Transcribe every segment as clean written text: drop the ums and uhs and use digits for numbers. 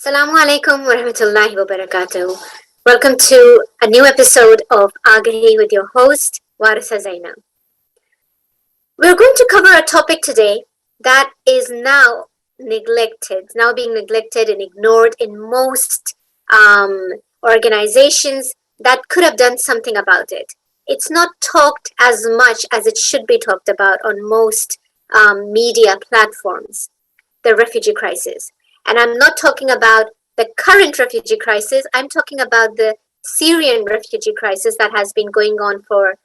Assalamu alaikum wa rahmatullahi wa barakatuh. Welcome to a new episode of Agahi with your host, Warisa Zainab. We're going to cover a topic today that is now being neglected and ignored in most organizations that could have done something about it. It's not talked as much as it should be talked about on most media platforms, the refugee crisis. And I'm not talking about the current refugee crisis, I'm talking about the Syrian refugee crisis that has been going on for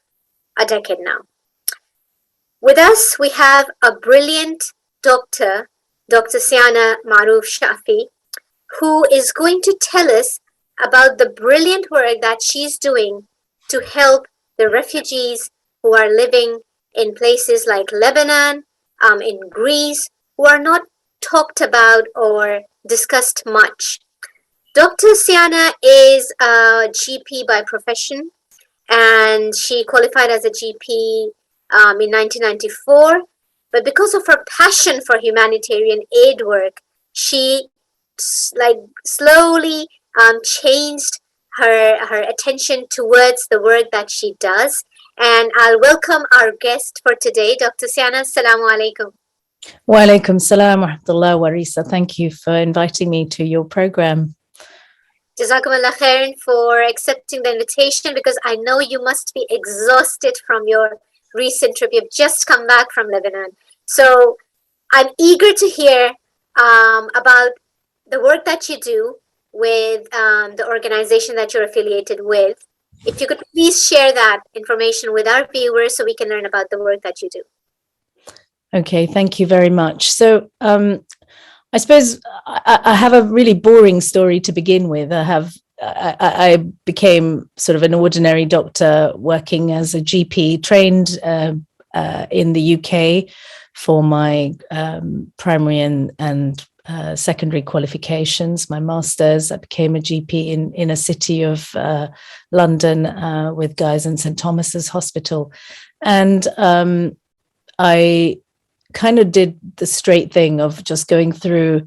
a decade now. With us, we have a brilliant doctor, Dr. Siyana Mahroof-Shaffi, who is going to tell us about the brilliant work that she's doing to help the refugees who are living in places like Lebanon, in Greece, who are not talked about or discussed much. Dr. Siyana is a GP by profession, and she qualified as a GP in 1994. But because of her passion for humanitarian aid work, she slowly changed her attention towards the work that she does. And I'll welcome our guest for today, Dr. Siyana. Assalamu alaikum. Wa alaikum salam wa rahmatullah, Warisa. Thank you for inviting me to your program. Jazakumullah khairan for accepting the invitation, because I know you must be exhausted from your recent trip. You've just come back from Lebanon. So I'm eager to hear about the work that you do with the organization that you're affiliated with. If you could please share that information with our viewers so we can learn about the work that you do. Okay, thank you very much. So I suppose I have a really boring story to begin with. I became sort of an ordinary doctor working as a GP, trained in the UK for my primary and secondary qualifications, my master's. I became a GP in a city of London with Guy's and St Thomas's Hospital. And I kind of did the straight thing of just going through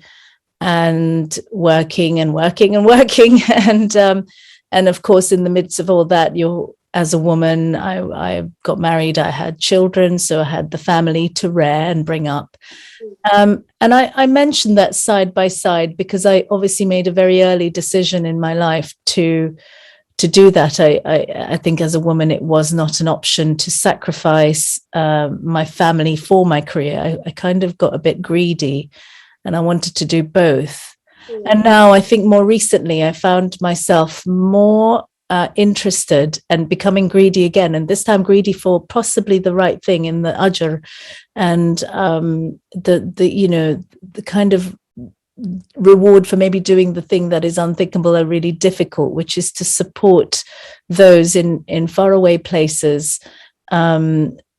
and working. And of course, in the midst of all that, as a woman, I got married, I had children, so I had the family to rear and bring up. And I mentioned that side by side because I obviously made a very early decision in my life to do that. I think as a woman, it was not an option to sacrifice my family for my career. I kind of got a bit greedy and I wanted to do both. And now I think more recently, I found myself more interested and becoming greedy again. And this time greedy for possibly the right thing in the ajr and the kind of reward for maybe doing the thing that is unthinkable or really difficult, which is to support those in faraway places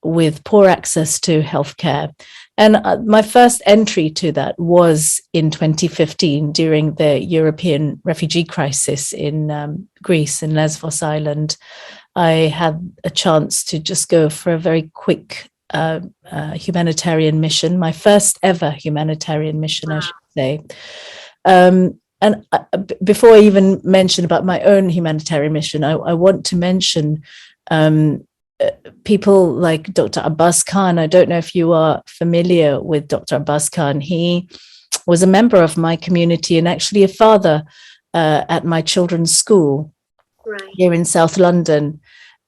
with poor access to healthcare. And my first entry to that was in 2015 during the European refugee crisis in Greece and Lesvos Island. I had a chance to just go for a very quick humanitarian mission, my first ever humanitarian mission, I should say. And before I even mention about my own humanitarian mission, I want to mention people like Dr. Abbas Khan. I don't know if you are familiar with Dr. Abbas Khan. He was a member of my community and actually a father at my children's school here in South London.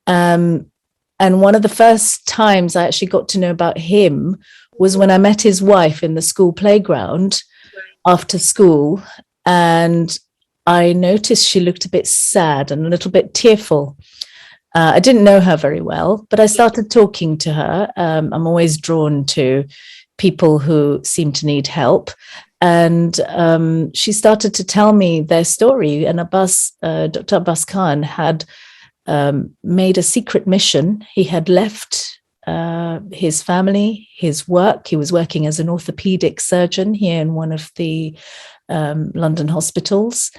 And one of the first times I actually got to know about him was when I met his wife in the school playground after school. And I noticed she looked a bit sad and a little bit tearful. I didn't know her very well, but I started talking to her. I'm always drawn to people who seem to need help. And she started to tell me their story. And Dr. Abbas Khan had made a secret mission. He had left his family, his work. He was working as an orthopedic surgeon here in one of the London hospitals.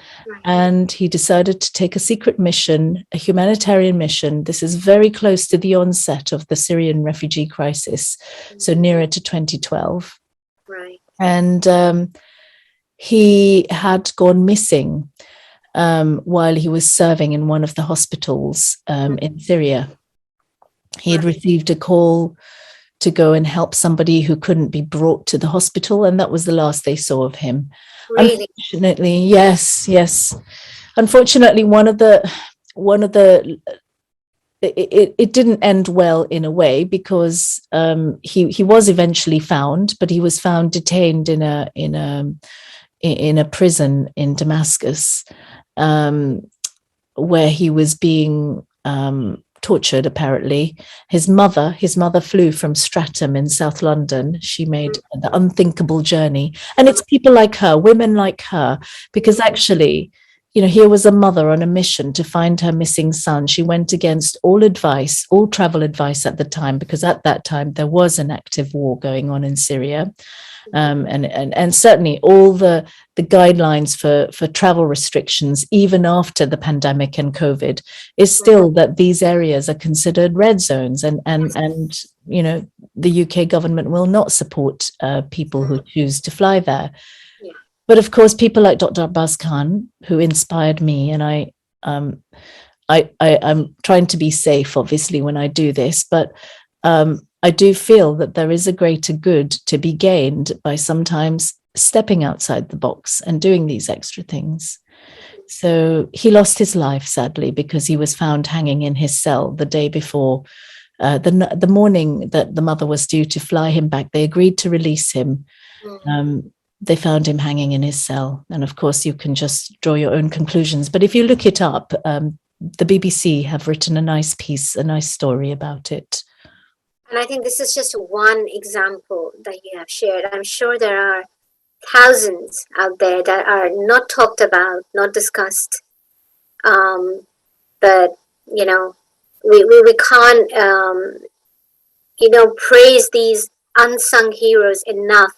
And he decided to take a secret mission, a humanitarian mission. This is very close to the onset of the Syrian refugee crisis, so nearer to 2012. Right. And he had gone missing while he was serving in one of the hospitals in Syria. He had received a call to go and help somebody who couldn't be brought to the hospital, and that was the last they saw of him. Really? Unfortunately, yes. Unfortunately, one of the it didn't end well in a way, because he was eventually found, but he was found detained in a prison in Damascus, where he was being tortured, apparently. His mother flew from Streatham in South London. She made the unthinkable journey. And it's people like her, women like her, because actually, here was a mother on a mission to find her missing son. She went against all travel advice at the time, because at that time there was an active war going on in Syria. And certainly all the guidelines for travel restrictions, even after the pandemic and COVID, is still that these areas are considered red zones, and the UK government will not support people who choose to fly there. Yeah. But of course, people like Dr. Abbas Khan, who inspired me, and I'm trying to be safe, obviously, when I do this, but I do feel that there is a greater good to be gained by sometimes stepping outside the box and doing these extra things. So he lost his life, sadly, because he was found hanging in his cell the day before, the morning that the mother was due to fly him back. They agreed to release him. They found him hanging in his cell. And of course, you can just draw your own conclusions. But if you look it up, the BBC have written a nice piece, a nice story about it. And I think this is just one example that you have shared. I'm sure there are thousands out there that are not talked about, not discussed. But, we can't, praise these unsung heroes enough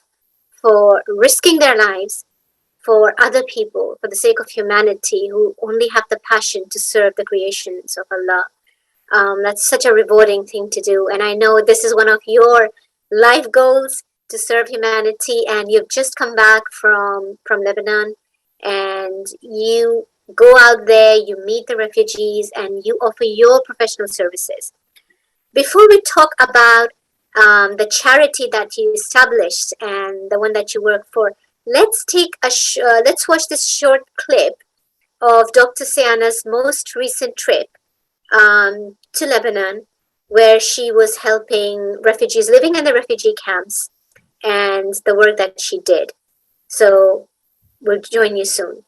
for risking their lives for other people, for the sake of humanity, who only have the passion to serve the creations of Allah. That's such a rewarding thing to do. And I know this is one of your life goals, to serve humanity. And you've just come back from Lebanon, and you go out there, you meet the refugees, and you offer your professional services. Before we talk about the charity that you established and the one that you work for, let's watch this short clip of Dr. Siyana's most recent trip to Lebanon, where she was helping refugees living in the refugee camps, and the work that she did. So we'll join you soon.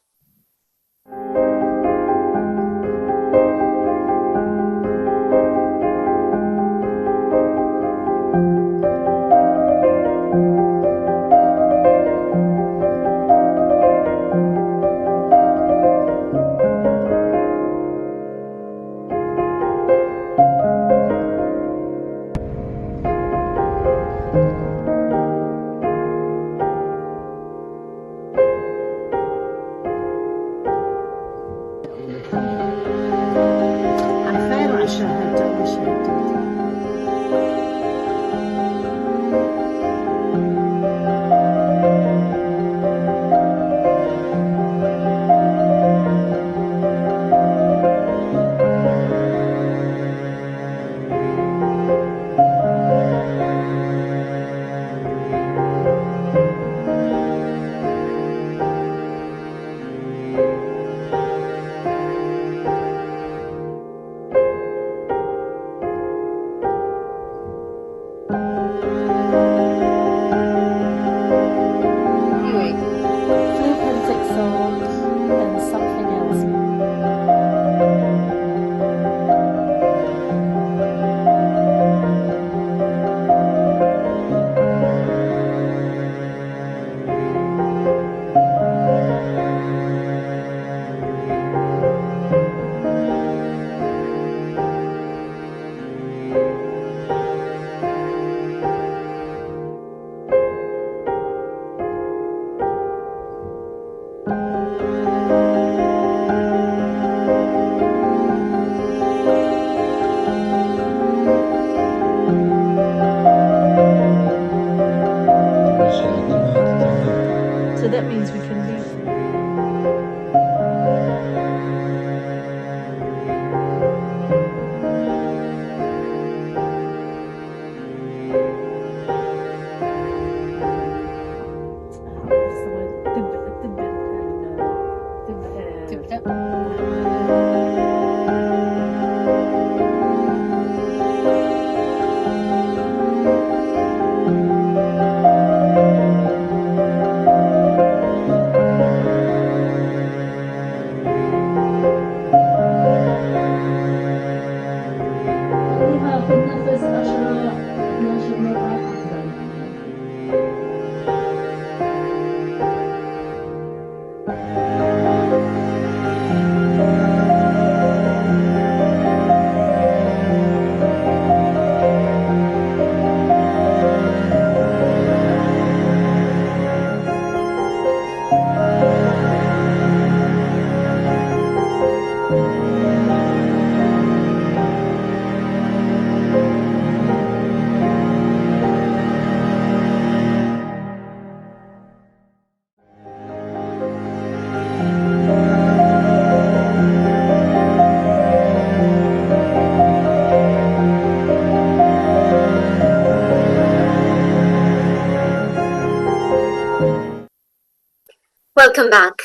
Welcome back.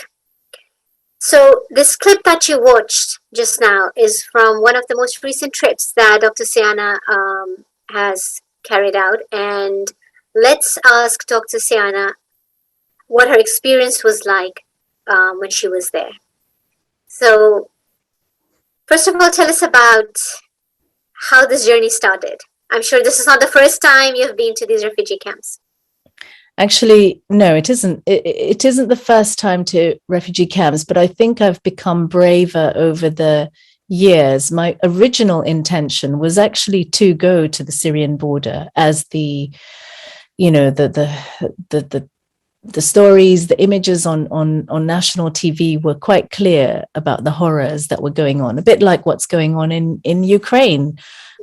So this clip that you watched just now is from one of the most recent trips that Dr. Siyana has carried out. And let's ask Dr. Siyana what her experience was like when she was there. So first of all, tell us about how this journey started. I'm sure this is not the first time you've been to these refugee camps. Actually, no, it isn't. It isn't the first time to refugee camps, but I think I've become braver over the years. My original intention was actually to go to the Syrian border, as the stories, the images on national TV were quite clear about the horrors that were going on, a bit like what's going on in Ukraine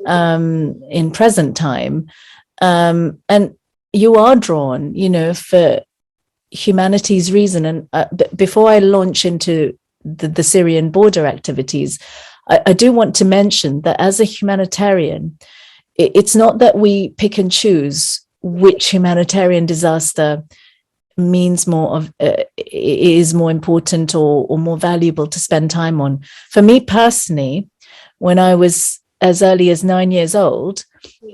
in present time. And you are drawn, for humanity's reason. And before I launch into the Syrian border activities, I do want to mention that as a humanitarian, it's not that we pick and choose which humanitarian disaster means more of is more important or more valuable to spend time on. For me personally, when I was as early as 9 years old,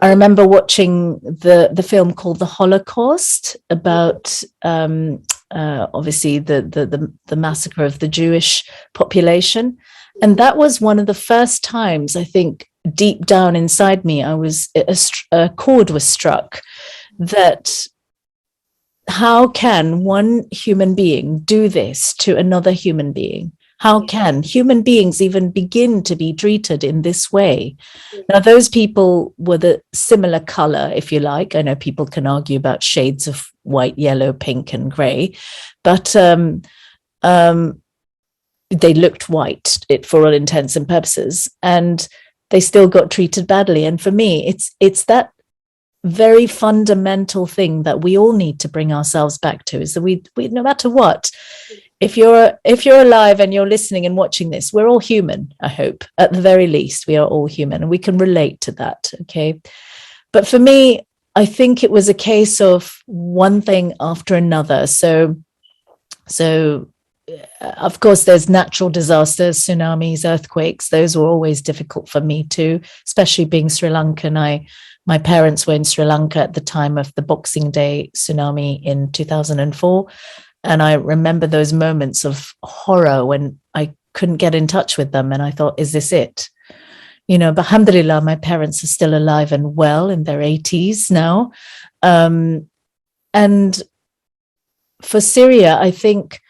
I remember watching the film called The Holocaust about obviously the massacre of the Jewish population. And that was one of the first times, I think, deep down inside me, a chord was struck that how can one human being do this to another human being? How can human beings even begin to be treated in this way? Now, those people were the similar color, if you like. I know people can argue about shades of white, yellow, pink, and gray, but they looked white for all intents and purposes, and they still got treated badly. And for me, it's that very fundamental thing that we all need to bring ourselves back to, is that we no matter what, if you're alive and you're listening and watching this, we're all human. I hope at the very least we are all human, and we can relate to that. Okay, but for me, I think it was a case of one thing after another. So of course, there's natural disasters, tsunamis, earthquakes. Those were always difficult for me too, especially being Sri Lankan. My parents were in Sri Lanka at the time of the Boxing Day tsunami in 2004. And I remember those moments of horror when I couldn't get in touch with them. And I thought, is this it? But alhamdulillah, my parents are still alive and well in their 80s now. And for Syria, I think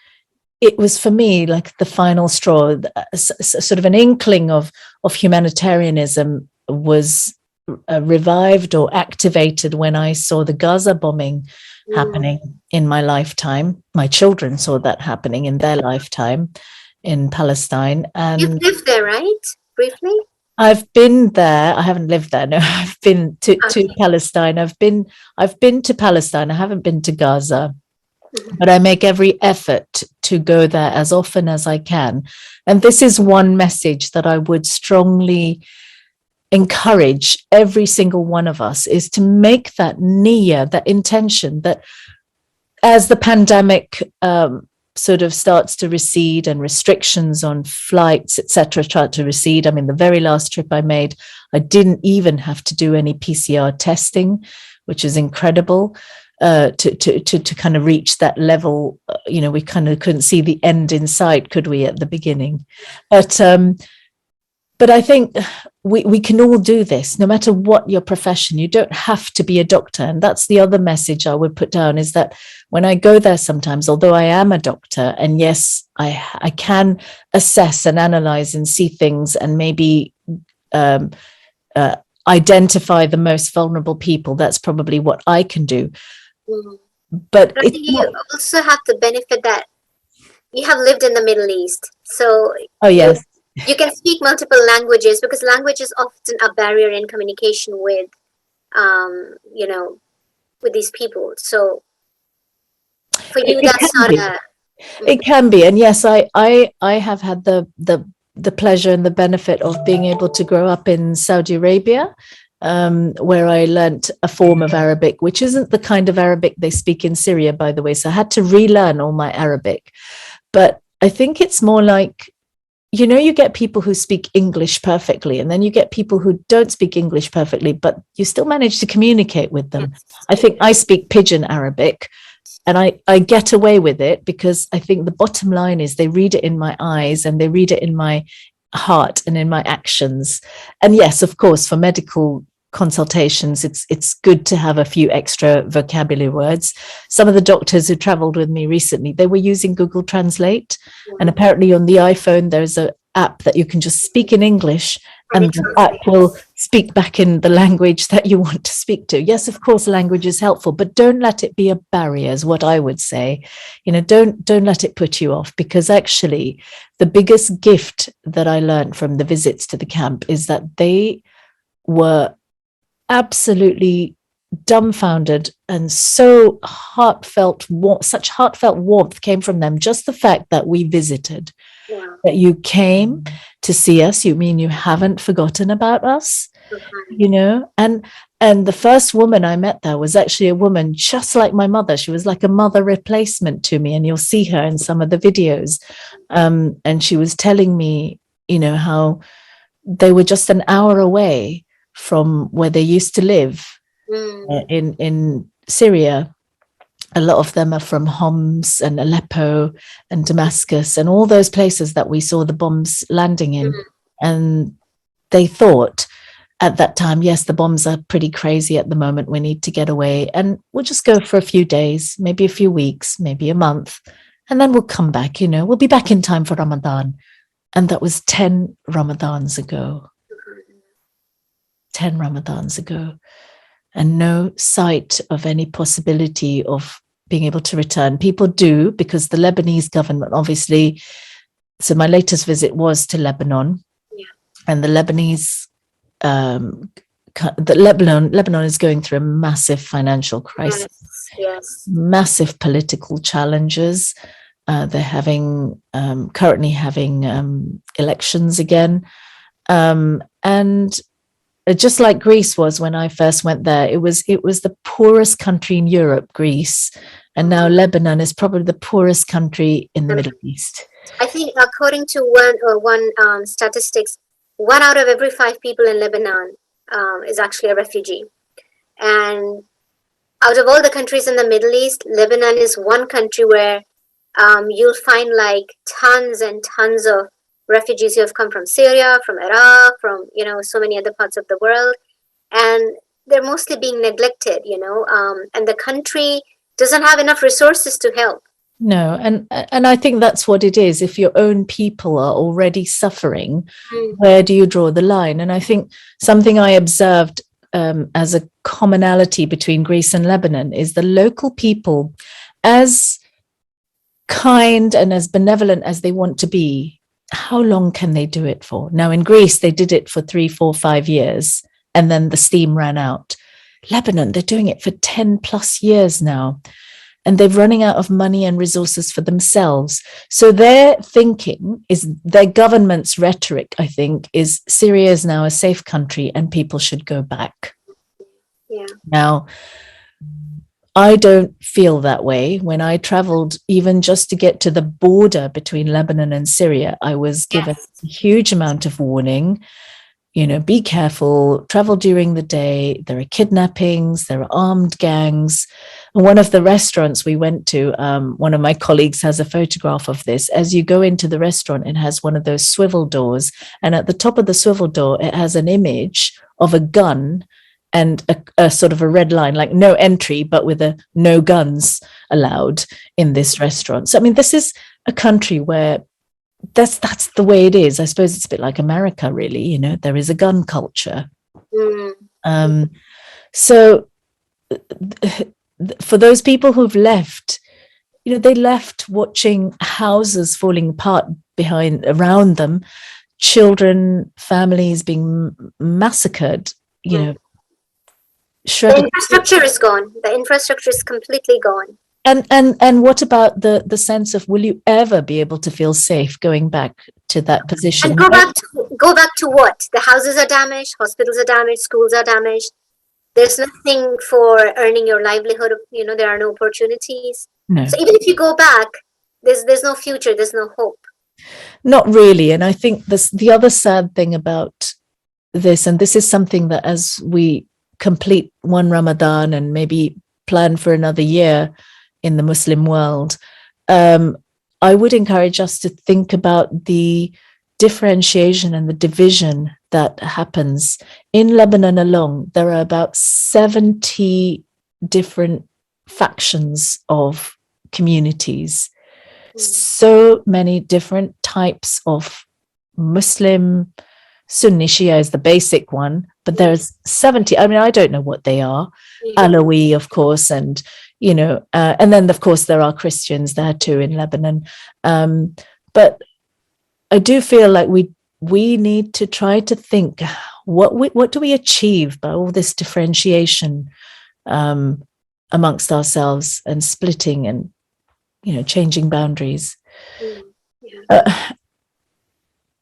it was for me like the final straw, sort of an inkling of humanitarianism was revived or activated when I saw the Gaza bombing happening in my lifetime. My children saw that happening in their lifetime in Palestine. And you've lived there, right? Briefly? I've been there. I haven't lived there. No, I've been to Palestine. I've been to Palestine. I haven't been to Gaza. But I make every effort to go there as often as I can. And this is one message that I would strongly encourage every single one of us, is to make that niyyah, that intention, that as the pandemic sort of starts to recede and restrictions on flights, etc., start to recede. I mean, the very last trip I made, I didn't even have to do any PCR testing, which is incredible. To kind of reach that level, we kind of couldn't see the end in sight, could we, at the beginning? But I think we can all do this, no matter what your profession. You don't have to be a doctor. And that's the other message I would put down, is that when I go there sometimes, although I am a doctor, and yes, I can assess and analyze and see things and maybe identify the most vulnerable people, that's probably what I can do. But I think you also have the benefit that you have lived in the Middle East. So oh yes, you can speak multiple languages, because language is often a barrier in communication with, with these people. So for you, that's not a... It can be. And yes, I have had the pleasure and the benefit of being able to grow up in Saudi Arabia, where I learnt a form of Arabic, which isn't the kind of Arabic they speak in Syria, by the way. So I had to relearn all my Arabic. But I think it's more like, you get people who speak English perfectly, and then you get people who don't speak English perfectly, but you still manage to communicate with them. I think I speak Pidgin Arabic, and I get away with it because I think the bottom line is they read it in my eyes and they read it in my heart and in my actions. And yes, of course, for medical consultations, it's good to have a few extra vocabulary words. Some of the doctors who traveled with me recently, they were using Google Translate, and apparently on the iPhone there's an app that you can just speak in English and the app will speak back in the language that you want to speak to. Yes, of course, language is helpful, but don't let it be a barrier, is what I would say. Don't let it put you off, because actually the biggest gift that I learned from the visits to the camp is that they were absolutely dumbfounded, and so such heartfelt warmth came from them. Just the fact that we visited, that you came to see us, you mean you haven't forgotten about us, and the first woman I met there was actually a woman just like my mother. She was like a mother replacement to me, and you'll see her in some of the videos. And she was telling me, how they were just an hour away from where they used to live in Syria. A lot of them are from Homs and Aleppo and Damascus and all those places that we saw the bombs landing in. And they thought at that time, yes, the bombs are pretty crazy at the moment, we need to get away, and we'll just go for a few days, maybe a few weeks, maybe a month, and then we'll come back, we'll be back in time for Ramadan. And that was 10 Ramadans ago. 10 Ramadans ago, and no sight of any possibility of being able to return. People do, because the Lebanese government, obviously, so my latest visit was to Lebanon, and the Lebanese, Lebanon is going through a massive financial crisis, massive political challenges. They're currently having elections again, and just like Greece was when I first went there, it was the poorest country in Europe, Greece, and now Lebanon is probably the poorest country in the Middle East. I think according to one statistics, 1 out of every 5 people in Lebanon is actually a refugee. And out of all the countries in the Middle East, Lebanon is one country where you'll find like tons and tons of refugees who have come from Syria, from Iraq, from, so many other parts of the world. And they're mostly being neglected, and the country doesn't have enough resources to help. No, and I think that's what it is. If your own people are already suffering, where do you draw the line? And I think something I observed as a commonality between Greece and Lebanon is the local people, as kind and as benevolent as they want to be, how long can they do it for? Now, in Greece, they did it for 3, 4, 5 years, and then the steam ran out. Lebanon, they're doing it for 10 plus years now, and they're running out of money and resources for themselves. So their thinking is, their government's rhetoric, I think, is Syria is now a safe country and people should go back. Yeah. Now, I don't feel that way. When I traveled, even just to get to the border between Lebanon and Syria, I was given Yes. a huge amount of warning. Be careful, travel during the day. There are kidnappings, there are armed gangs. One of the restaurants we went to, one of my colleagues has a photograph of this. As you go into the restaurant, it has one of those swivel doors. And at the top of the swivel door, it has an image of a gun and a sort of a red line, like no entry, but with a no guns allowed in this restaurant. So, I mean, this is a country where that's the way it is. I suppose it's a bit like America, really. There is a gun culture. Mm. So for those people who've left, they left watching houses falling apart around them, children, families being massacred, shredded. The infrastructure is gone. The infrastructure is completely gone. And what about the sense of, will you ever be able to feel safe going back to that position? And go back to what? The houses are damaged, hospitals are damaged, schools are damaged. There's nothing for earning your livelihood. There are no opportunities. No. So even if you go back, there's no future. There's no hope. Not really. And I think the other sad thing about this, and this is something that as we complete one Ramadan and maybe plan for another year in the Muslim world, I would encourage us to think about the differentiation and the division that happens. In Lebanon alone, there are about 70 different factions of communities, so many different types of Muslim. Sunni Shia is the basic one, but there's 70. I mean, I don't know what they are. Alawi, of course, and and then of course there are Christians there too in Lebanon. But I do feel like we need to try to think, what do we achieve by all this differentiation amongst ourselves and splitting and changing boundaries.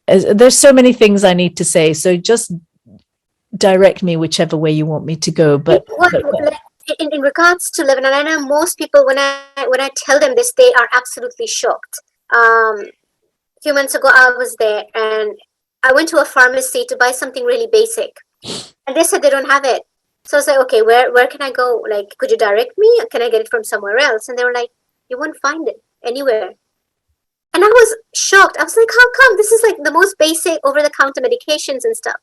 There's so many things I need to say, so just direct me whichever way you want me to go. But in regards to Lebanon, I know most people, when I tell them this, they are absolutely shocked. A few months ago, I was there and I went to a pharmacy to buy something really basic, and they said they don't have it. So I was like, okay, where can I go? Like, could you direct me? Can I get it from somewhere else? And they were like, you won't find it anywhere. And I was shocked. I was like, how come? This is like the most basic over-the-counter medications and stuff.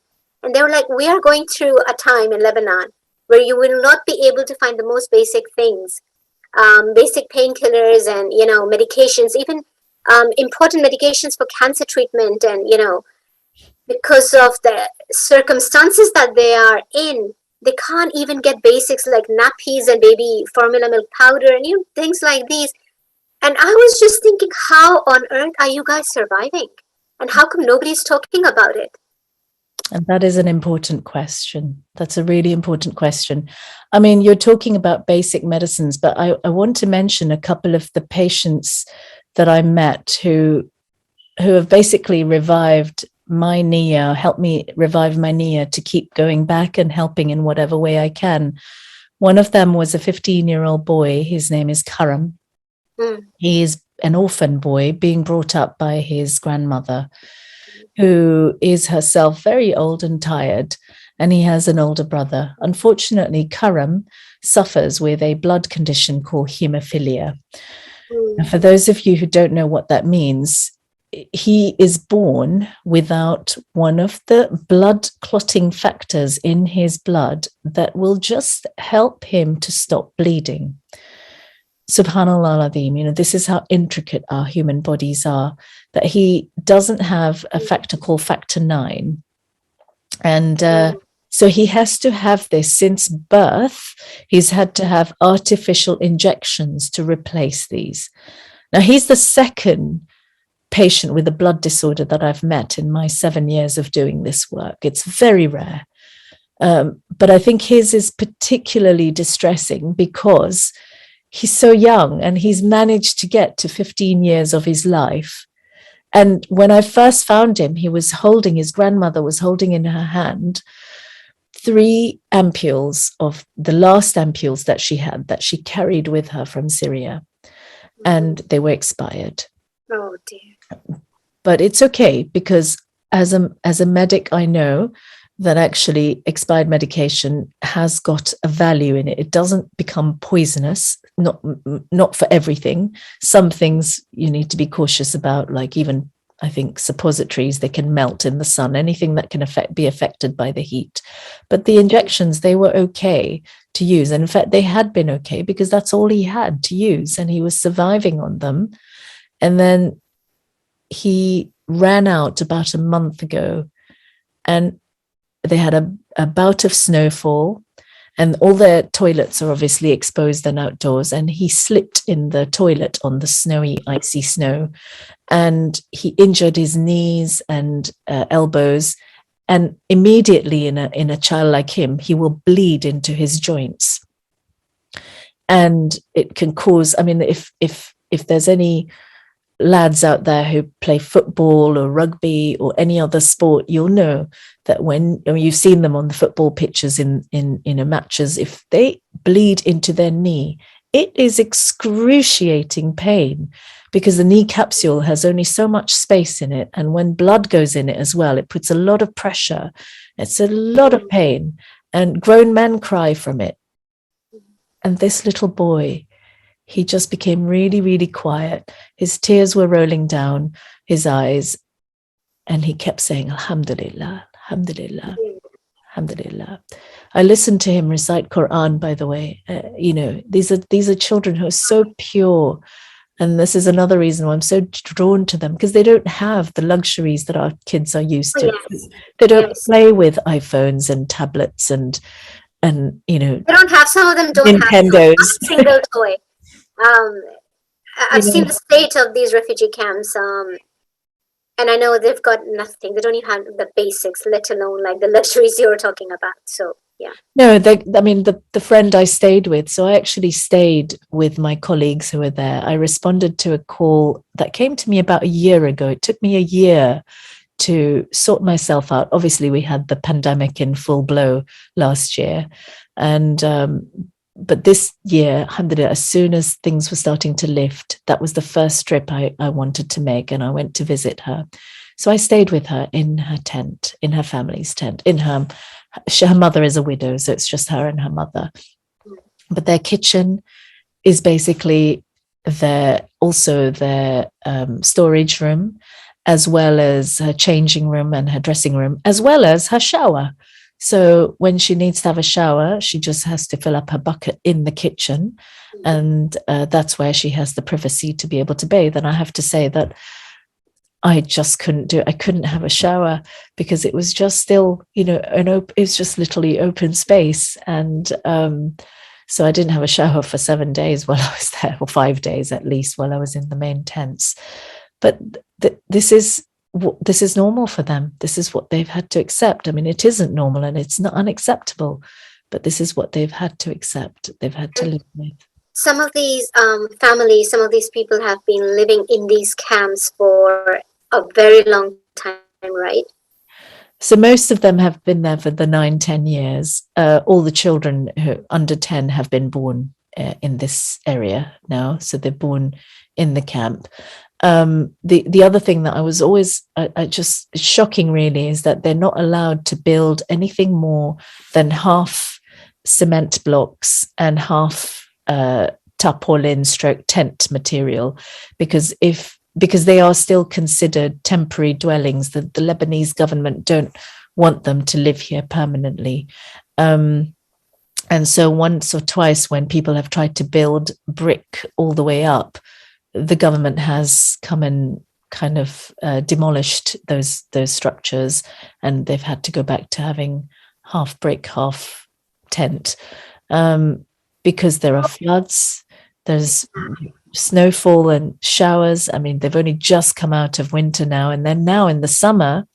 And they were like, we are going through a time in Lebanon where you will not be able to find the most basic things, basic painkillers and, medications, even important medications for cancer treatment. And, because of the circumstances that they are in, they can't even get basics like nappies and baby formula milk powder and, things like these. And I was just thinking, how on earth are you guys surviving? And how come nobody's talking about it? And that is an important question. That's a really important question. I mean, you're talking about basic medicines, but I want to mention a couple of the patients that I met who have basically revived my niyyah, helped me revive my niyyah to keep going back and helping in whatever way I can. One of them was a 15-year-old boy. His name is Karam. He is an orphan boy being brought up by his grandmother, who is herself very old and tired, and he has an older brother. Unfortunately, Karam suffers with a blood condition called hemophilia. And for those of you who don't know what that means, he is born without one of the blood clotting factors in his blood that will just help him to stop bleeding. Subhanallah al-Azim, this is how intricate our human bodies are, that he doesn't have a factor called factor 9. And so he has to have this since birth. He's had to have artificial injections to replace these. Now, he's the second patient with a blood disorder that I've met in my 7 years of doing this work. It's very rare. But I think his is particularly distressing because he's so young and he's managed to get to 15 years of his life. And when I first found him, his grandmother was holding in her hand 3 ampules of the last ampules that she had, that she carried with her from Syria, and they were expired. Oh dear. But it's okay, because as a medic, I know that actually expired medication has got a value in it. It doesn't become poisonous, not for everything. Some things you need to be cautious about, like even, I think, suppositories, they can melt in the sun, anything that can be affected by the heat. But the injections, they were okay to use. And in fact, they had been okay, because that's all he had to use, and he was surviving on them. And then he ran out about a month ago, and they had a bout of snowfall, and all their toilets are obviously exposed and outdoors, and he slipped in the toilet on the snowy, icy snow, and he injured his knees and elbows, and immediately in a child like him, he will bleed into his joints, and it can cause, I mean, if there's any lads out there who play football or rugby or any other sport, you'll know that when, I mean, you've seen them on the football pitches in matches, if they bleed into their knee, it is excruciating pain, because the knee capsule has only so much space in it, and when blood goes in it as well, it puts a lot of pressure. It's a lot of pain, and grown men cry from it. And this little boy, he just became really, really quiet. His tears were rolling down his eyes, and he kept saying, Alhamdulillah, Alhamdulillah, Alhamdulillah. I listened to him recite Quran, by the way. These are children who are so pure. And this is another reason why I'm so drawn to them, because they don't have the luxuries that our kids are used to. Yes. They don't play with iPhones and tablets and they don't have, some of them don't Nintendos. have a single toy. I've seen the state of these refugee camps, and I know they've got nothing. They don't even have the basics, let alone like the luxuries you were talking about. So yeah. No, the friend I stayed with, so I actually stayed with my colleagues who were there. I responded to a call that came to me about a year ago. It took me a year to sort myself out. Obviously, we had the pandemic in full blow last year, and but this year, alhamdulillah, as soon as things were starting to lift, that was the first trip I wanted to make, and I went to visit her. So I stayed with her in her tent, in her family's tent. Her mother is a widow, so it's just her and her mother. But their kitchen is basically their storage room, as well as her changing room and her dressing room, as well as her shower. So when she needs to have a shower, she just has to fill up her bucket in the kitchen. And that's where she has the privacy to be able to bathe. And I have to say that I just couldn't do it. I couldn't have a shower, because it was just still, it was just literally open space. And so I didn't have a shower for 7 days while I was there, or 5 days at least, while I was in the main tents. But this is normal for them. This is what they've had to accept. I mean, it isn't normal and it's not unacceptable, but this is what they've had to accept. They've had to live with. Some of these families, some of these people have been living in these camps for a very long time, right? So most of them have been there for the 9-10 years. All the children who under 10 have been born in this area now. So they're born in the camp. The other thing that I was always just shocking really is that they're not allowed to build anything more than half cement blocks and half tarpaulin stroke tent material, because they are still considered temporary dwellings. The Lebanese government don't want them to live here permanently. And so once or twice when people have tried to build brick all the way up, the government has come and kind of demolished those structures, and they've had to go back to having half brick, half tent, because there are floods, there's snowfall and showers. I mean, they've only just come out of winter now, and then now in the summer,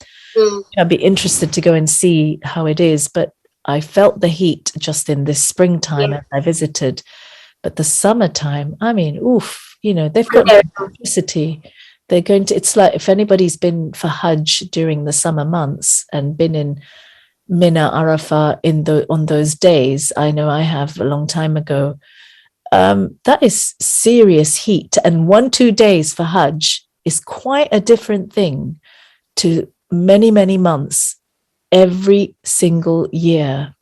I'd be interested to go and see how it is. But I felt the heat just in this springtime as I visited. But the summertime, I mean, oof. They've got electricity. They're going to, it's like if anybody's been for Hajj during the summer months and been in Mina, Arafah on those days. I know I have a long time ago. That is serious heat, and 1-2 days for Hajj is quite a different thing to many, many months every single year.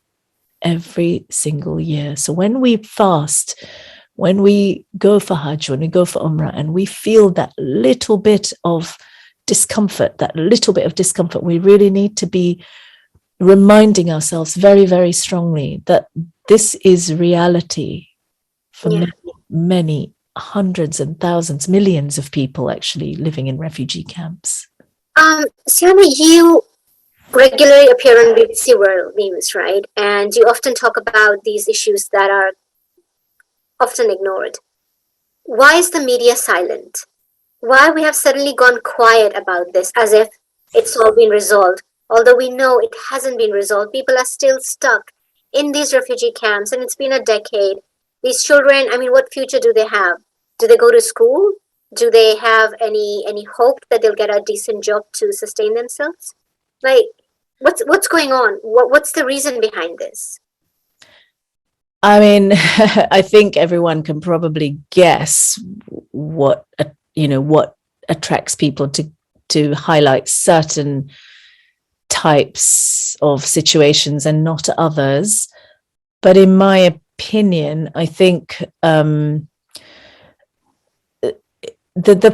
So when we fast, when we go for Hajj, when we go for Umrah, and we feel that little bit of discomfort, we really need to be reminding ourselves very, very strongly that this is reality for many, many hundreds and thousands, millions of people actually living in refugee camps. Siyana, you regularly appear on BBC World News, right? And you often talk about these issues that are often ignored. Why is the media silent? Why we have suddenly gone quiet about this as if it's all been resolved? Although we know it hasn't been resolved, people are still stuck in these refugee camps, and it's been a decade. These children, I mean, what future do they have? Do they go to school? Do they have any hope that they'll get a decent job to sustain themselves? Like, what's going on? What's the reason behind this? I mean, I think everyone can probably guess what attracts people to highlight certain types of situations and not others. But in my opinion, I think the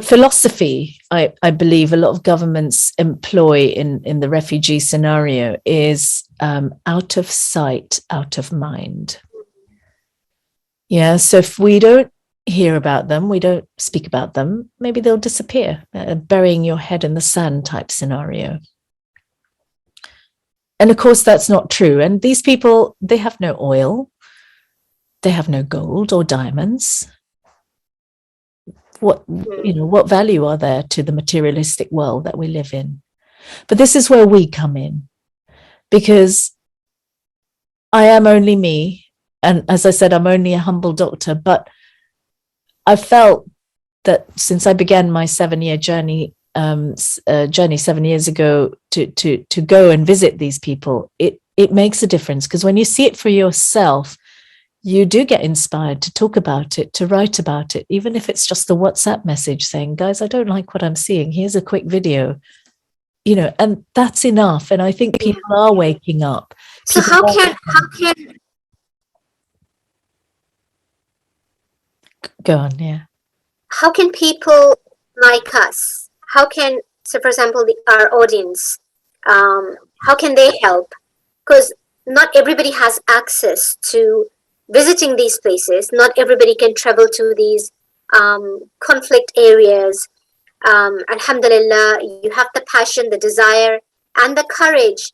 philosophy I believe a lot of governments employ in the refugee scenario is out of sight, out of mind. Yeah, so if we don't hear about them, we don't speak about them, maybe they'll disappear, burying your head in the sand type scenario. And of course, that's not true. And these people, they have no oil, they have no gold or diamonds. What value are there to the materialistic world that we live in? But this is where we come in, because I am only me. And as I said, I'm only a humble doctor, but I felt that since I began my 7-year journey 7 years ago to go and visit these people, it makes a difference, because when you see it for yourself, you do get inspired to talk about it, to write about it, even if it's just a WhatsApp message saying, guys, I don't like what I'm seeing. Here's a quick video, and that's enough. And I think people are waking up. So how can go on, yeah. How can people like us, so for example, our audience, how can they help? Because not everybody has access to visiting these places. Not everybody can travel to these conflict areas. Alhamdulillah, you have the passion, the desire, and the courage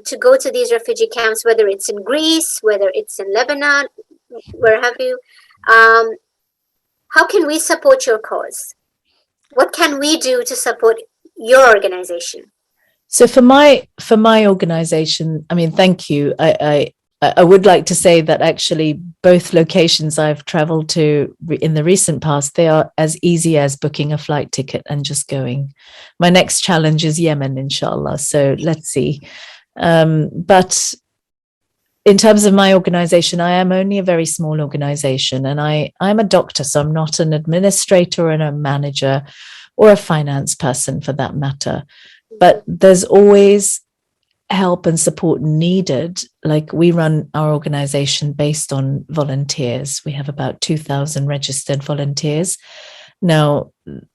to go to these refugee camps, whether it's in Greece, whether it's in Lebanon, where have you. How can we support your cause? What can we do to support your organization? So for my organization, I mean, thank you. I would like to say that actually both locations I've traveled to in the recent past, they are as easy as booking a flight ticket and just going. My next challenge is Yemen, inshallah. So let's see. But in terms of my organization, I am only a very small organization, and I'm a doctor, so I'm not an administrator or a manager or a finance person for that matter. But there's always help and support needed. Like, we run our organization based on volunteers. We have about 2,000 registered volunteers. Now,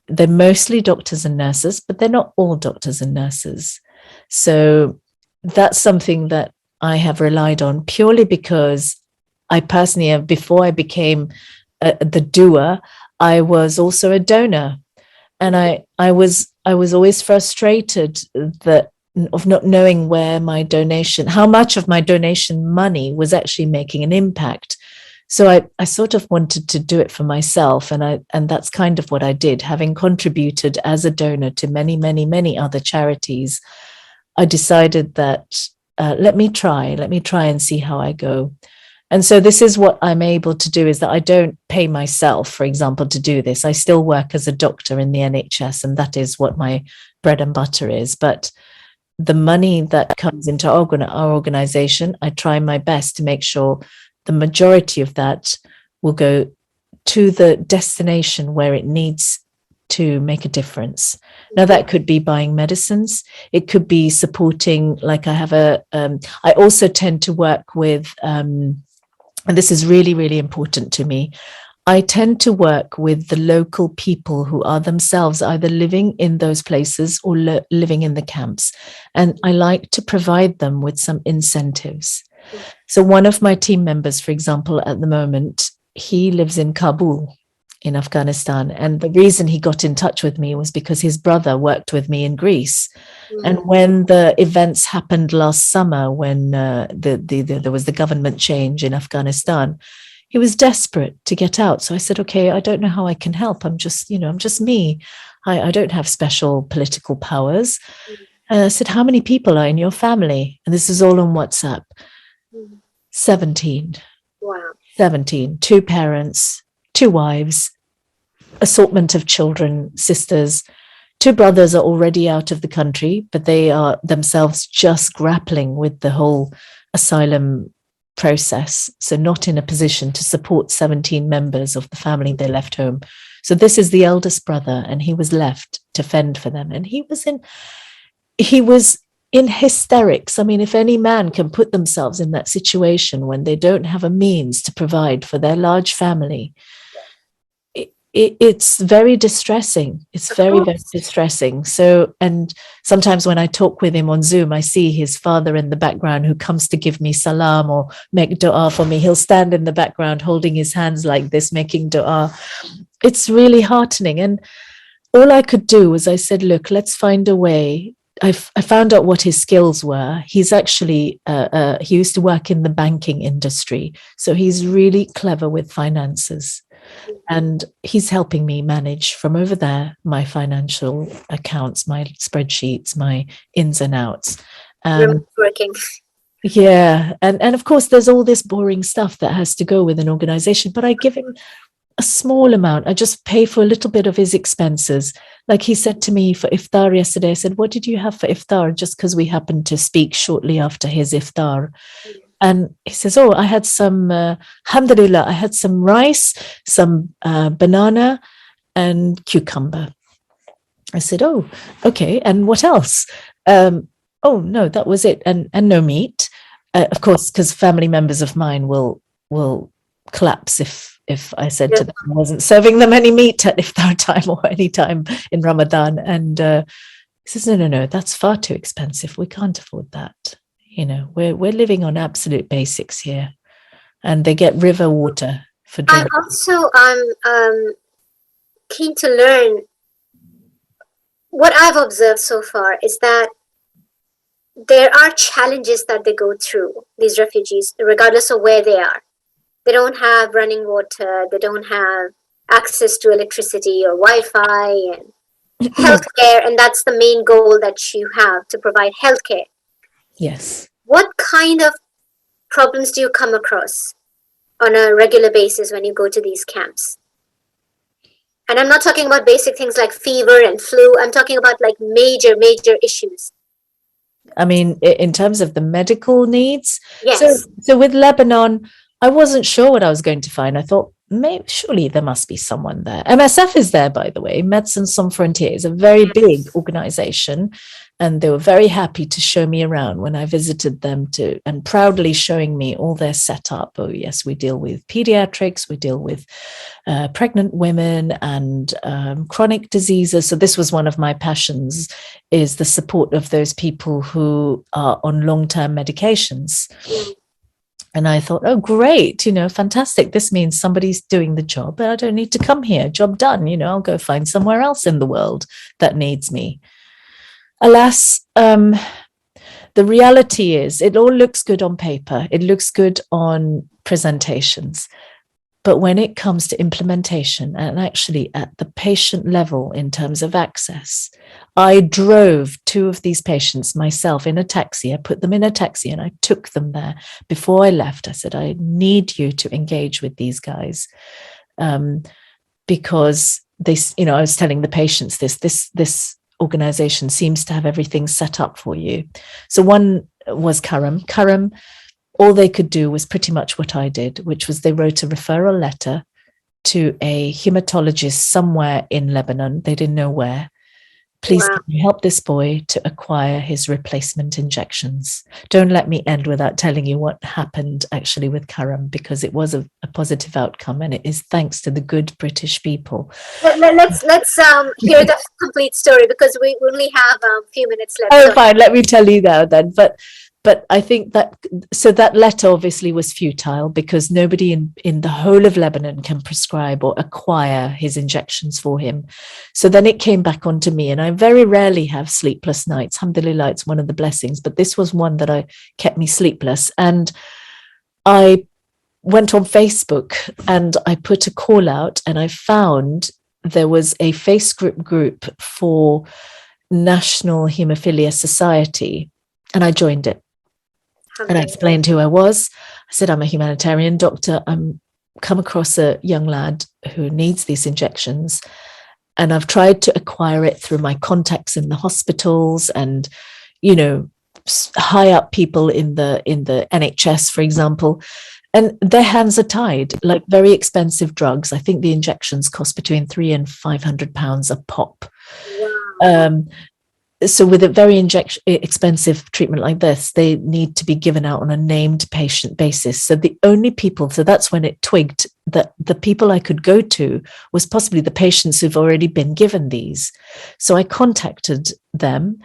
they're mostly doctors and nurses, but they're not all doctors and nurses. So that's something that I have relied on purely because I personally, before I became the doer, I was also a donor. And I was always frustrated of not knowing where my donation, how much of my donation money was actually making an impact. So I sort of wanted to do it for myself. And that's kind of what I did. Having contributed as a donor to many, many, many other charities, I decided that let me try and see how I go. And so this is what I'm able to do, is that I don't pay myself, for example, to do this. I still work as a doctor in the NHS, and that is what my bread and butter is. But the money that comes into our organization, I try my best to make sure the majority of that will go to the destination where it needs to make a difference. Now, that could be buying medicines. It could be supporting, like I have I also tend to work with, and this is really, really important to me. I tend to work with the local people who are themselves either living in those places or living in the camps. And I like to provide them with some incentives. So one of my team members, for example, at the moment, he lives in Kabul in Afghanistan. And the reason he got in touch with me was because his brother worked with me in Greece. And when the events happened last summer, when there was the government change in Afghanistan, he was desperate to get out. So I said, okay, I don't know how I can help. I'm just me. I don't have special political powers. And I said, how many people are in your family? And this is all on WhatsApp. 17. Wow. 17, 2 parents, 2 wives, assortment of children, sisters. 2 brothers are already out of the country, but they are themselves just grappling with the whole asylum process. So not in a position to support 17 members of the family they left home. So this is the eldest brother, and he was left to fend for them. And he was in hysterics. I mean, if any man can put themselves in that situation when they don't have a means to provide for their large family, it's very distressing. It's very, very distressing. So, and sometimes when I talk with him on Zoom, I see his father in the background who comes to give me salam or make dua for me. He'll stand in the background holding his hands like this, making dua. It's really heartening. And all I could do was I said, look, let's find a way. I found out what his skills were. He's actually, he used to work in the banking industry. So he's really clever with finances. And he's helping me manage from over there my financial accounts, my spreadsheets, my ins and outs. Working. Yeah. And of course, there's all this boring stuff that has to go with an organization, but I give him a small amount. I just pay for a little bit of his expenses. Like he said to me for iftar yesterday, I said, what did you have for iftar? Just because we happened to speak shortly after his iftar. And he says, oh, I had some, alhamdulillah, I had some rice, some banana and cucumber. I said, oh, okay. And what else? Oh, no, that was it. And no meat. Of course, because family members of mine will collapse if I said to them I wasn't serving them any meat at iftar time or any time in Ramadan. And he says, no, that's far too expensive. We can't afford that. We're living on absolute basics here, and they get river water for drinking. I'm keen to learn. What I've observed so far is that there are challenges that they go through, these refugees, regardless of where they are. They don't have running water. They don't have access to electricity or Wi-Fi and healthcare, and that's the main goal that you have, to provide healthcare. Yes. What kind of problems do you come across on a regular basis when you go to these camps? And I'm not talking about basic things like fever and flu. I'm talking about like major issues. I mean, in terms of the medical needs. Yes. So with Lebanon, I wasn't sure what I was going to find. I thought, maybe surely there must be someone there. MSF is there, by the way. Médecins Sans Frontières is a very big organization. And they were very happy to show me around when I visited them, and proudly showing me all their setup. Oh, yes, we deal with pediatrics, we deal with pregnant women and chronic diseases. So this was one of my passions, is the support of those people who are on long-term medications. And I thought, oh, great, fantastic. This means somebody's doing the job, but I don't need to come here. Job done. I'll go find somewhere else in the world that needs me. Alas, the reality is it all looks good on paper. It looks good on presentations. But when it comes to implementation and actually at the patient level in terms of access, I drove 2 of these patients myself in a taxi. I put them in a taxi and I took them there. Before I left, I said, I need you to engage with these guys, because I was telling the patients this organization seems to have everything set up for you. So one was Karam. Karam, all they could do was pretty much what I did, which was they wrote a referral letter to a hematologist somewhere in Lebanon. They didn't know where. Please, Wow. can you help this boy to acquire his replacement injections? Don't let me end without telling you what happened actually with Karam, because it was a positive outcome, and it is thanks to the good British people. Let's hear the complete story, because we only have a few minutes left. Oh, So fine. Let me tell you that then. But I think that, so that letter obviously was futile, because nobody in the whole of Lebanon can prescribe or acquire his injections for him. So then it came back onto me, and I very rarely have sleepless nights. Alhamdulillah, it's one of the blessings, but this was one that kept me sleepless. And I went on Facebook and I put a call out, and I found there was a Facebook group for National Haemophilia Society, and I joined it. And I explained who I was. I said, I'm a humanitarian doctor. I'm come across a young lad who needs these injections, and I've tried to acquire it through my contacts in the hospitals and, high up people in the NHS, for example, and their hands are tied. Like very expensive drugs, I think the injections cost between £300 and £500 a pop. wow. So with a very expensive treatment like this, they need to be given out on a named patient basis. So the only people, so that's when it twigged that the people I could go to was possibly the patients who've already been given these. So I contacted them,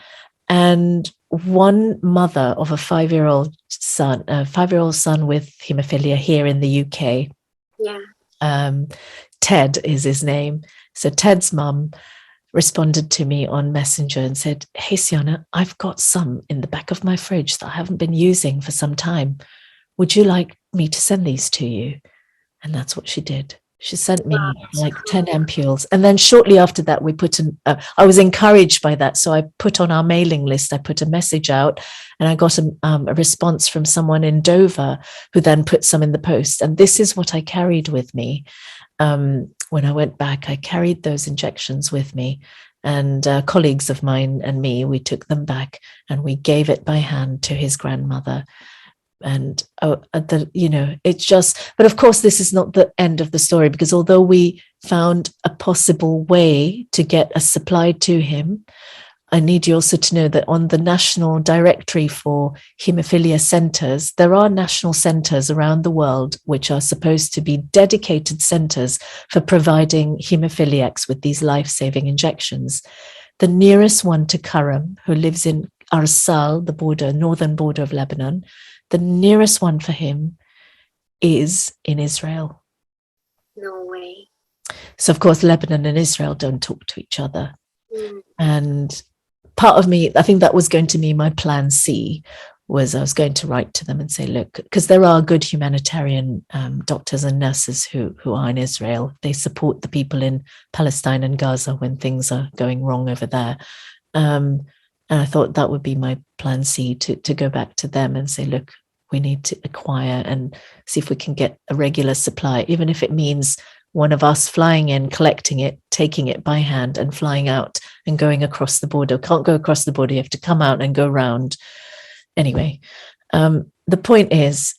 and one mother of a 5-year-old son with haemophilia here in the UK. Yeah. Ted is his name. So Ted's mum responded to me on Messenger and said, hey, Siyana, I've got some in the back of my fridge that I haven't been using for some time. Would you like me to send these to you? And that's what she did. She sent me like 10 ampules. And then shortly after that, we put I was encouraged by that. So I put on our mailing list, I put a message out, and I got a response from someone in Dover who then put some in the post. And this is what I carried with me. When I went back, I carried those injections with me, and colleagues of mine and me, we took them back and we gave it by hand to his grandmother. And it's just, but of course, this is not the end of the story, because although we found a possible way to get a supply to him, I need you also to know that on the National Directory for Haemophilia Centres, there are national centres around the world which are supposed to be dedicated centres for providing haemophiliacs with these life-saving injections. The nearest one to Karam, who lives in Arsal, the northern border of Lebanon, the nearest one for him is in Israel. No way. So, of course, Lebanon and Israel don't talk to each other. Mm. And part of me, I think that was going to be my plan C, was I was going to write to them and say, look, because there are good humanitarian doctors and nurses who are in Israel. They support the people in Palestine and Gaza when things are going wrong over there. And I thought that would be my plan C, to go back to them and say, look, we need to acquire and see if we can get a regular supply, even if it means one of us flying in, collecting it, taking it by hand and flying out and going across the border. Can't go across the border, you have to come out and go round. Anyway, the point is,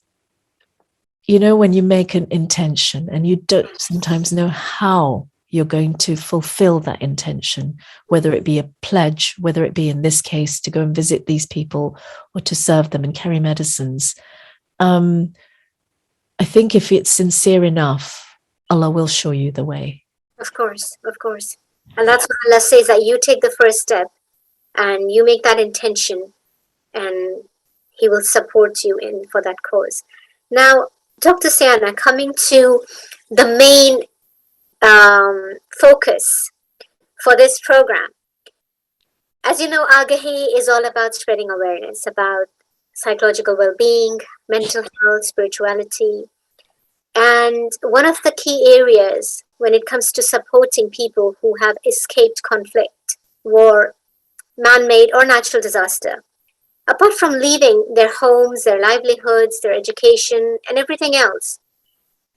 when you make an intention and you don't sometimes know how you're going to fulfill that intention, whether it be a pledge, whether it be in this case to go and visit these people or to serve them and carry medicines. I think if it's sincere enough, Allah will show you the way. Of course. And that's what Allah says, that you take the first step and you make that intention, and He will support you for that cause. Now, Dr. Siyana, coming to the main focus for this program. As you know, Agahi is all about spreading awareness about psychological well-being, mental health, spirituality. And one of the key areas when it comes to supporting people who have escaped conflict, war, man-made or natural disaster, apart from leaving their homes, their livelihoods, their education, and everything else,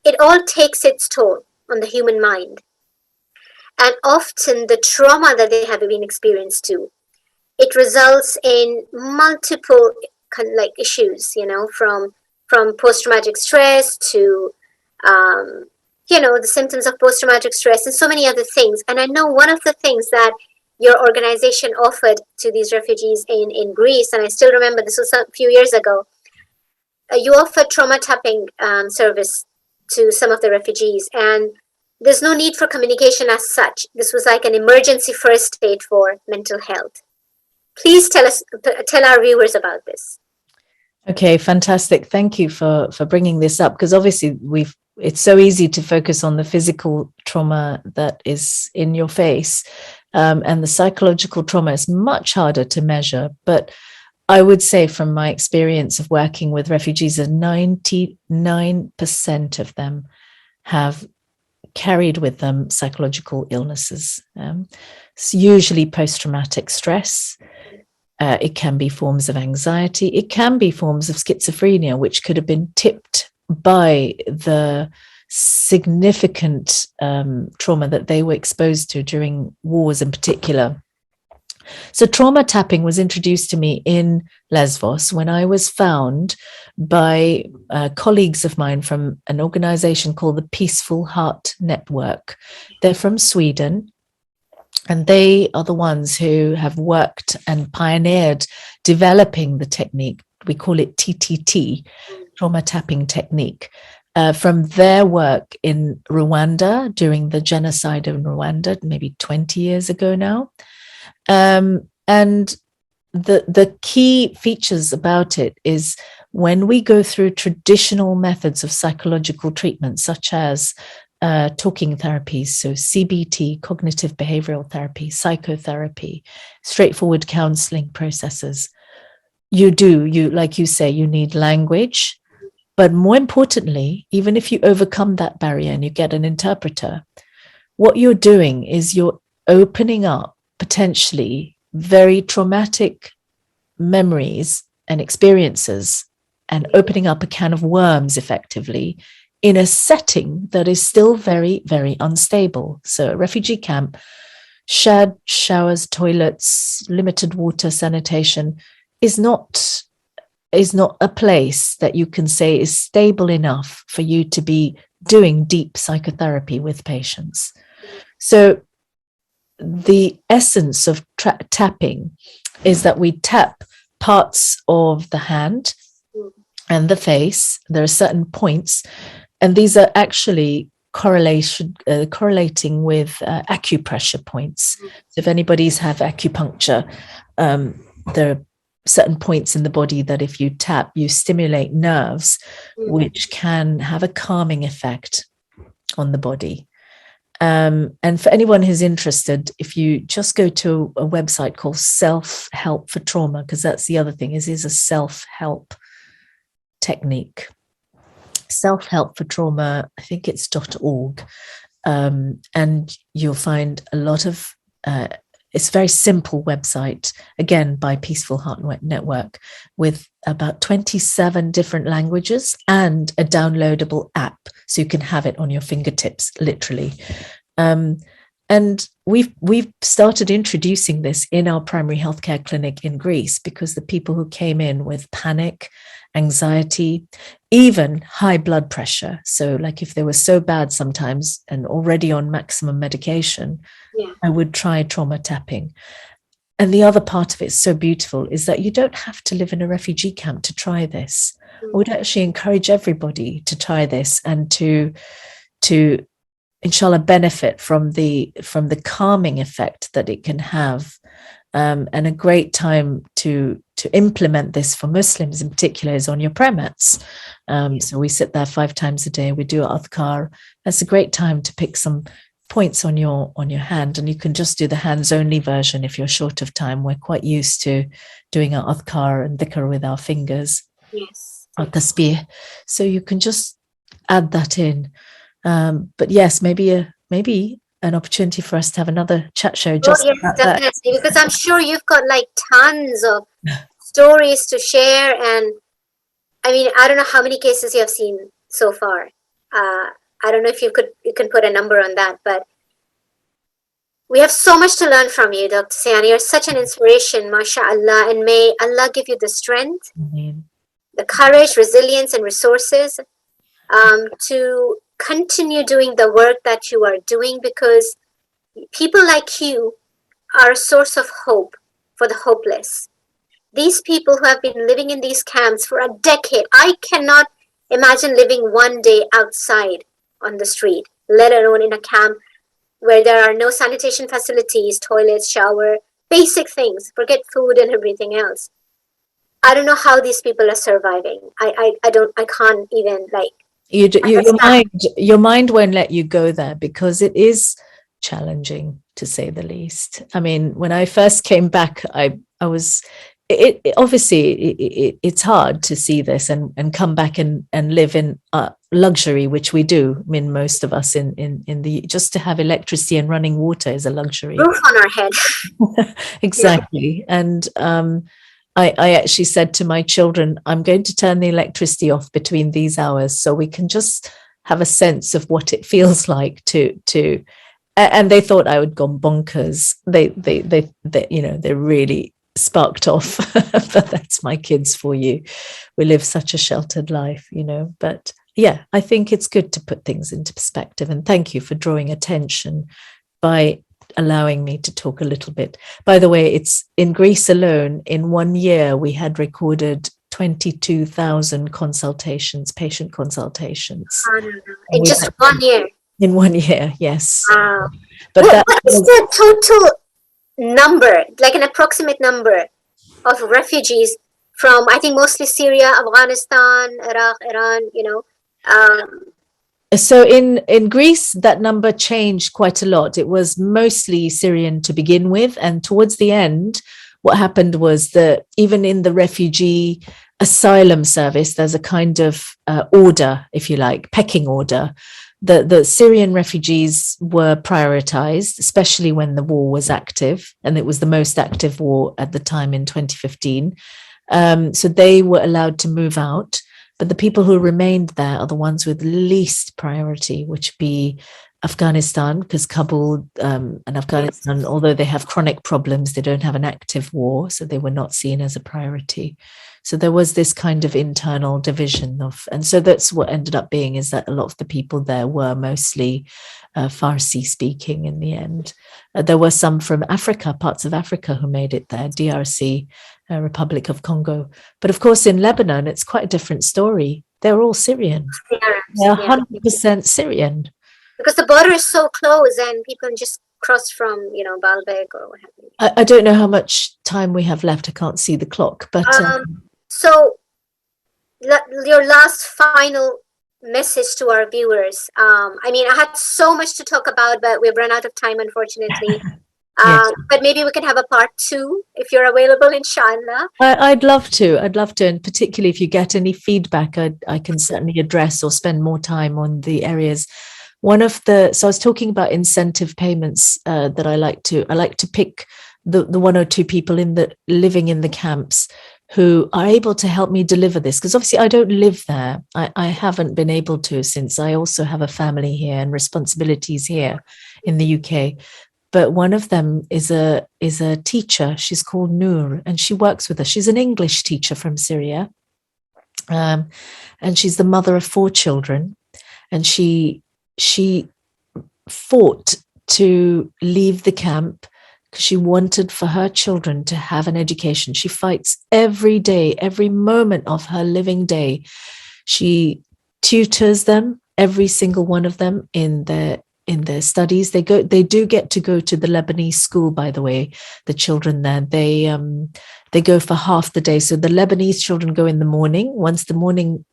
it all takes its toll on the human mind. and often the trauma that they have been experienced too. It results in multiple like issues, from post-traumatic stress to the symptoms of post-traumatic stress and so many other things. And I know one of the things that your organization offered to these refugees in Greece, and I still remember this was a few years ago, you offered trauma tapping service to some of the refugees, and there's no need for communication as such. This was like an emergency first aid for mental health. Please tell our viewers about this. Okay, fantastic. Thank you for bringing this up, because obviously it's so easy to focus on the physical trauma that is in your face, and the psychological trauma is much harder to measure. But I would say from my experience of working with refugees, that 99% of them have carried with them psychological illnesses. It's usually post-traumatic stress. It can be forms of anxiety. It can be forms of schizophrenia, which could have been tipped by the significant trauma that they were exposed to during wars in particular. So trauma tapping was introduced to me in Lesvos when I was found by colleagues of mine from an organization called the Peaceful Heart Network. They're from Sweden, and they are the ones who have worked and pioneered developing the technique. We call it TTT, trauma tapping technique, from their work in Rwanda during the genocide in Rwanda, maybe 20 years ago now. And the key features about it is when we go through traditional methods of psychological treatment, such as talking therapies, so CBT, cognitive behavioral therapy, psychotherapy, straightforward counseling processes, you like you say, you need language. But more importantly, even if you overcome that barrier and you get an interpreter, what you're doing is you're opening up potentially very traumatic memories and experiences and opening up a can of worms effectively in a setting that is still very, very unstable. So a refugee camp, shared showers, toilets, limited water, sanitation is not a place that you can say is stable enough for you to be doing deep psychotherapy with patients. So the essence of tapping is that we tap parts of the hand and the face. There are certain points, and these are actually correlating with acupressure points. So if anybody's have acupuncture, there are certain points in the body that if you tap, you stimulate nerves, which can have a calming effect on the body. And for anyone who's interested, if you just go to a website called Self-Help for Trauma, because that's the other thing, is a self-help technique. Self-Help for Trauma, I think it's .org. And you'll find a lot of, it's a very simple website, again, by Peaceful Heart Network, with about 27 different languages and a downloadable app, so you can have it on your fingertips, literally. And we've started introducing this in our primary healthcare clinic in Greece, because the people who came in with panic, anxiety, even high blood pressure, so like if they were so bad sometimes and already on maximum medication, I would try trauma tapping. And the other part of it is so beautiful, is that you don't have to live in a refugee camp to try this. I would actually encourage everybody to try this and to inshallah benefit from the calming effect that it can have, and a great time to implement this for Muslims in particular is on your prayer mats. So we sit there 5 times a day, we do our adhkar. That's a great time to pick some points on your hand, and you can just do the hands only version if you're short of time. We're quite used to doing our adhkar and dhikr with our fingers, our tasbih, so you can just add that in. But yes, maybe an opportunity for us to have another chat show just about definitely, that. because I'm sure you've got like tons of stories to share, and I mean, I don't know how many cases you have seen so far. I don't know if you can put a number on that, but We have so much to learn from you, Dr. Siyana. You're such an inspiration, mashallah, and may Allah give you the strength, I mean, the courage, resilience, and resources to continue doing the work that you are doing, because people like you are a source of hope for the hopeless. These people who have been living in these camps for a decade, I cannot imagine living one day outside on the street, let alone in a camp where there are no sanitation facilities, toilets, shower, basic things, forget food and everything else. I don't know how these people are surviving. I can't even like understand. your mind won't let you go there because it is challenging, to say the least. I mean, when I first came back, I was obviously it's hard to see this and come back and live in luxury, which we do. I mean, most of us in the just to have electricity and running water is a luxury. Roof on our head. Exactly. And I actually said to my children, I'm going to turn the electricity off between these hours so we can just have a sense of what it feels like to and they thought I would gone bonkers. They you know, they really sparked off. But that's my kids for you. We live such a sheltered life, you know. But yeah, I think it's good to put things into perspective. And thank you for drawing attention by allowing me to talk a little bit. By the way, it's in Greece alone, in 1 year, we had recorded 22,000 consultations, patient consultations. In just 1 year. In 1 year, yes. Wow. But what is the total number, like an approximate number of refugees from, I think, mostly Syria, Afghanistan, Iraq, Iran, you know? So in Greece, that number changed quite a lot. It was mostly Syrian to begin with. And towards the end, what happened was that even in the refugee asylum service, there's a kind of order, if you like, pecking order. The Syrian refugees were prioritized, especially when the war was active. And it was the most active war at the time in 2015. So they were allowed to move out. But the people who remained there are the ones with least priority, which be Afghanistan, because Kabul and Afghanistan, although they have chronic problems, they don't have an active war, so they were not seen as a priority. So there was this kind of internal division of, and so that's what ended up being, is that a lot of the people there were mostly Farsi speaking in the end. There were some from Africa, parts of Africa, who made it there, DRC, Republic of Congo. But of course, in Lebanon, it's quite a different story. They're all Syrian. They're 100% Syrian. Because the border is so close and people can just cross from, you know, Baalbek or what have you. I don't know how much time we have left. I can't see the clock. But so your last final message to our viewers. I mean, I had so much to talk about, but we've run out of time, unfortunately. Yes. But maybe we can have a part 2 if you're available, inshallah. I'd love to. And particularly if you get any feedback, I can certainly address or spend more time on the areas. So I was talking about incentive payments that I like to pick the 1 or 2 people living in the camps who are able to help me deliver this, because obviously I don't live there. I haven't been able to, since I also have a family here and responsibilities here in the UK. But one of them is a teacher. She's called Noor, and she works with us. She's an English teacher from Syria, and she's the mother of 4 children. And she fought to leave the camp because she wanted for her children to have an education. She fights every day, every moment of her living day. She tutors them, every single one of them, in their studies. They do get to go to the Lebanese school, by the way, the children there. They go for half the day. So the Lebanese children go in the morning. Once the morning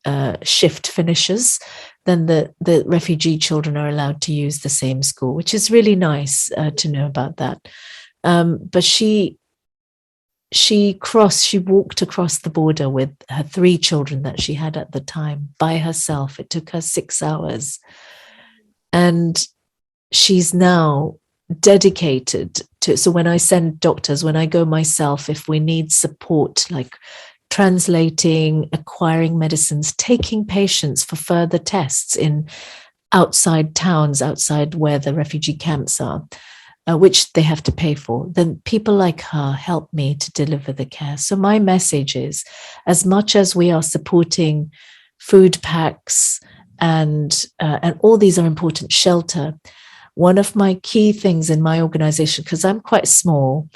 shift finishes, then the refugee children are allowed to use the same school, which is really nice to know about that. But she walked across the border with her 3 children that she had at the time by herself. It took her 6 hours. And she's now dedicated to, so when I send doctors, when I go myself, if we need support, like translating, acquiring medicines, taking patients for further tests in outside towns, outside where the refugee camps are, which they have to pay for, then people like her help me to deliver the care. So my message is, as much as we are supporting food packs and all these are important, shelter, one of my key things in my organization, because I'm quite small,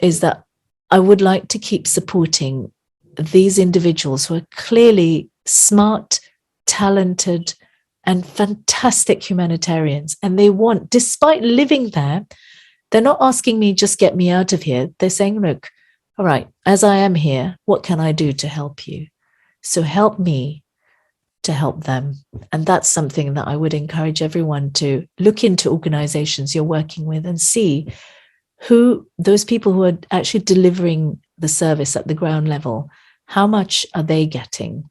is that I would like to keep supporting these individuals who are clearly smart, talented, and fantastic humanitarians. And they want, despite living there, they're not asking me, just get me out of here. They're saying, look, all right, as I am here, what can I do to help you? So help me to help them. And that's something that I would encourage everyone to look into organizations you're working with and see who those people who are actually delivering the service at the ground level, how much are they getting?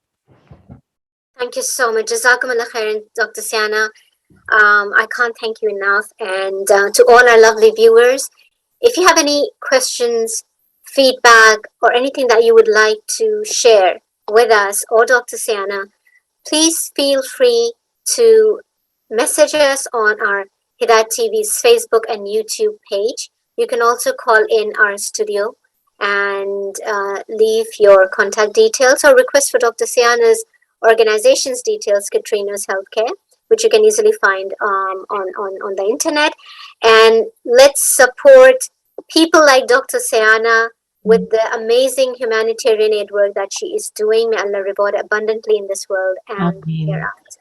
Thank you so much. Jazakumullah khairan, Dr. Siyana. I can't thank you enough. And to all our lovely viewers, if you have any questions, feedback, or anything that you would like to share with us or Dr. Siyana, please feel free to message us on our Hidayat TV's Facebook and YouTube page. You can also call in our studio and leave your contact details or request for Dr. Siyana's organization's details, Kitrinos Healthcare, which you can easily find on the internet. And let's support people like Dr. Siyana with the amazing humanitarian aid work that she is doing. May Allah reward abundantly in this world and hereafter.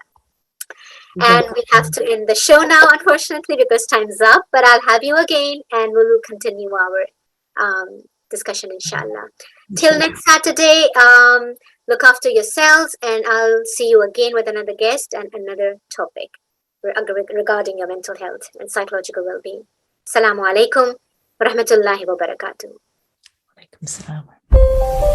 And we have to end the show now, unfortunately, because time's up. But I'll have you again, and we will continue our discussion, inshallah. Till next Saturday, look after yourselves, and I'll see you again with another guest and another topic regarding your mental health and psychological well-being. Assalamu alaikum wa rahmatullahi wa barakatuh. Alaikum salam.